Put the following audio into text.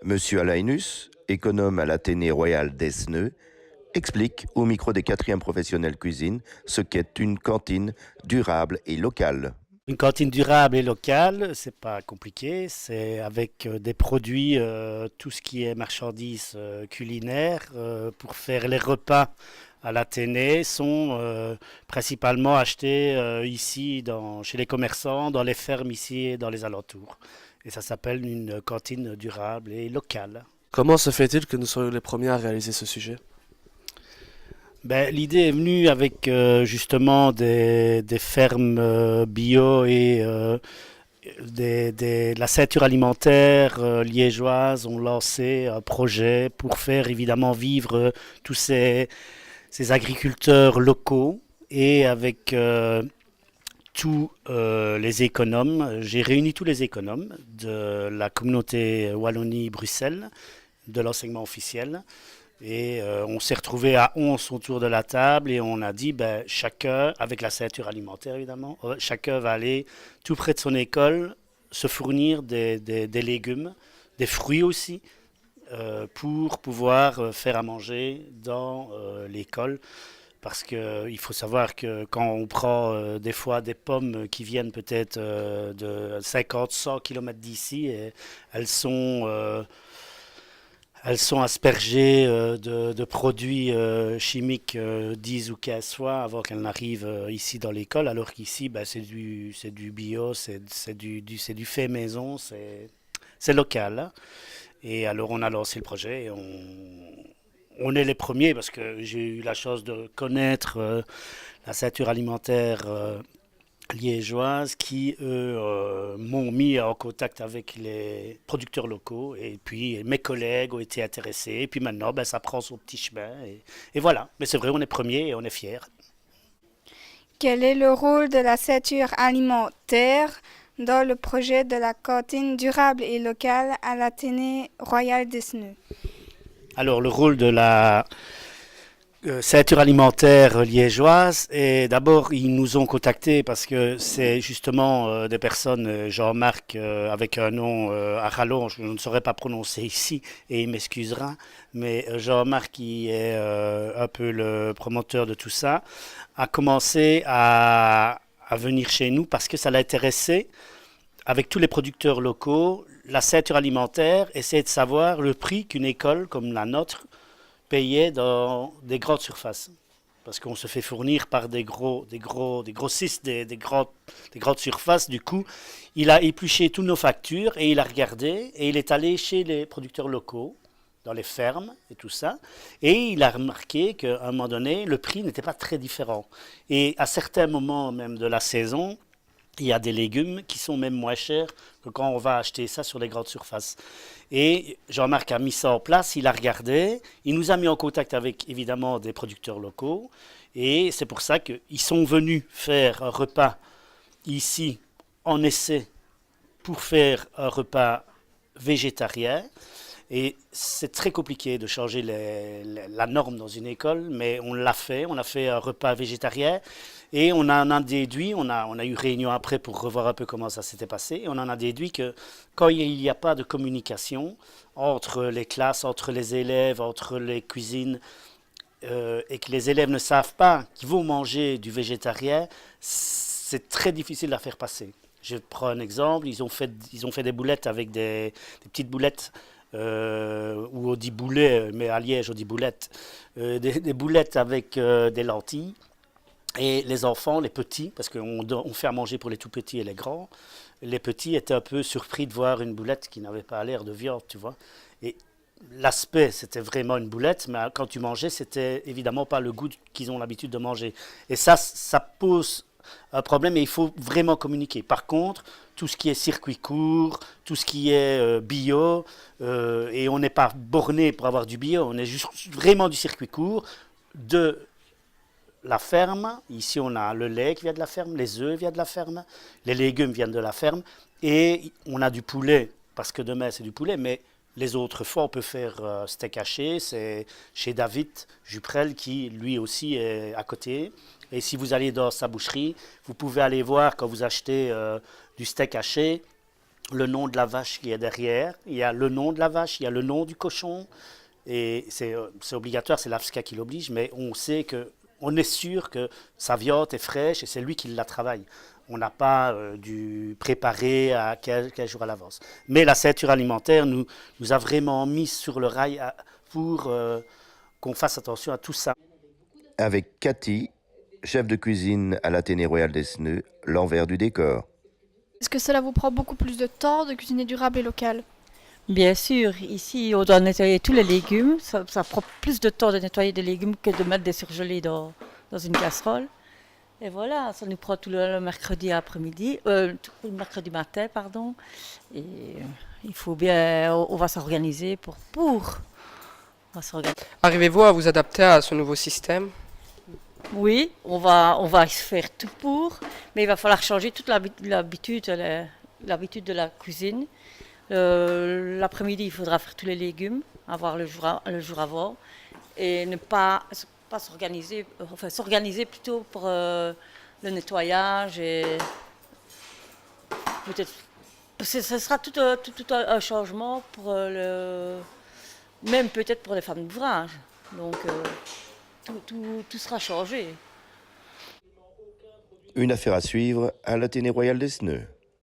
Monsieur Alainus, économe à l'Athénée royal d'Esneux, explique au micro des 4e professionnels cuisine ce qu'est une cantine durable et locale. Une cantine durable et locale, c'est pas compliqué, c'est avec des produits, tout ce qui est marchandises culinaires, pour faire les repas à l'Athénée sont principalement achetés ici chez les commerçants, dans les fermes ici et dans les alentours. Et ça s'appelle une cantine durable et locale. Comment se fait-il que nous soyons les premiers à réaliser ce sujet? Ben, l'idée est venue avec justement des fermes bio et la ceinture alimentaire liégeoise ont lancé un projet pour faire évidemment vivre tous ces agriculteurs locaux et avec tous les économes. J'ai réuni tous les économes de la communauté Wallonie-Bruxelles, de l'enseignement officiel. Et on s'est retrouvé à 11 autour de la table et on a dit, ben, chacun, avec la ceinture alimentaire évidemment, chacun va aller tout près de son école se fournir des légumes, des fruits aussi, pour pouvoir faire à manger dans l'école. Parce qu'il faut savoir que quand on prend des fois des pommes qui viennent peut-être de 50-100 km d'ici, et elles sont elles sont aspergées de produits chimiques 10 ou 15 fois avant qu'elles n'arrivent ici dans l'école, alors qu'ici, ben, c'est du bio, c'est du fait maison, c'est local, hein. Et alors on a lancé le projet et on est les premiers parce que j'ai eu la chance de connaître la ceinture alimentaire liégeoises qui, eux, m'ont mis en contact avec les producteurs locaux et puis mes collègues ont été intéressés et puis maintenant ben, ça prend son petit chemin et voilà. Mais c'est vrai, on est premier et on est fiers. Quel est le rôle de la ceinture alimentaire dans le projet de la cantine durable et locale à l'Athénée royal d'Esneux? Alors le rôle de la ceinture alimentaire liégeoise et d'abord ils nous ont contactés parce que c'est justement des personnes, Jean-Marc avec un nom à rallonge, je ne saurais pas prononcer ici et il m'excusera, mais Jean-Marc qui est un peu le promoteur de tout ça, a commencé à venir chez nous parce que ça l'intéressait avec tous les producteurs locaux, la ceinture alimentaire, essayer de savoir le prix qu'une école comme la nôtre payait dans des grandes surfaces. Parce qu'on se fait fournir par des grossistes, des grandes surfaces. Du coup, il a épluché toutes nos factures et il a regardé et il est allé chez les producteurs locaux, dans les fermes et tout ça. Et il a remarqué qu'à un moment donné, le prix n'était pas très différent. Et à certains moments même de la saison, il y a des légumes qui sont même moins chers que quand on va acheter ça sur les grandes surfaces. Et Jean-Marc a mis ça en place, il a regardé, il nous a mis en contact avec évidemment des producteurs locaux. Et c'est pour ça qu'ils sont venus faire un repas ici en essai pour faire un repas végétarien. Et c'est très compliqué de changer la norme dans une école, mais on a fait un repas végétarien et on en a déduit, on a eu réunion après pour revoir un peu comment ça s'était passé, et on en a déduit que quand il n'y a pas de communication entre les classes, entre les élèves, entre les cuisines, et que les élèves ne savent pas qu'ils vont manger du végétarien, c'est très difficile à faire passer. Je prends un exemple, ils ont fait des boulettes avec des petites boulettes ou on dit boulet, mais à Liège on dit boulette, des boulettes avec des lentilles. Et les enfants, les petits, parce on fait à manger pour les tout petits et les grands, les petits étaient un peu surpris de voir une boulette qui n'avait pas l'air de viande, tu vois. Et l'aspect, c'était vraiment une boulette, mais quand tu mangeais, c'était évidemment pas le goût qu'ils ont l'habitude de manger. Et ça pose un problème et il faut vraiment communiquer. Par contre, tout ce qui est circuit court, tout ce qui est bio, et on n'est pas borné pour avoir du bio, on est juste vraiment du circuit court, de la ferme. Ici, on a le lait qui vient de la ferme, les œufs viennent de la ferme, les légumes viennent de la ferme, et on a du poulet, parce que demain c'est du poulet, mais les autres fois, on peut faire steak haché, c'est chez David Juprel qui lui aussi est à côté. Et si vous allez dans sa boucherie, vous pouvez aller voir quand vous achetez du steak haché, le nom de la vache qui est derrière, il y a le nom de la vache, il y a le nom du cochon, et c'est obligatoire, c'est l'AFSCA qui l'oblige, mais on sait que, on est sûr que sa viande est fraîche et c'est lui qui la travaille. On n'a pas dû préparer à 15 jours à l'avance. Mais la ceinture alimentaire nous a vraiment mis sur le rail pour qu'on fasse attention à tout ça. Avec Cathy, chef de cuisine à l'Athénée Royal d'Esneux, l'envers du décor. Est-ce que cela vous prend beaucoup plus de temps de cuisiner durable et local? Bien sûr, ici on doit nettoyer tous les légumes. Ça prend plus de temps de nettoyer des légumes que de mettre des surgelés dans une casserole. Et voilà, ça nous prend tout le mercredi après-midi, le mercredi matin, pardon. Et il faut bien, on va s'organiser pour. On va s'organiser. Arrivez-vous à vous adapter à ce nouveau système? Oui, on va faire tout pour, mais il va falloir changer toute l'habitude de la cuisine. L'après-midi, il faudra faire tous les légumes, avoir le jour avant, et ne pas s'organiser, enfin s'organiser plutôt pour le nettoyage et peut-être. Ce sera tout un changement pour même peut-être pour les femmes d'ouvrage. Donc tout sera changé. Une affaire à suivre à l'Athénée Royal d'Esneux.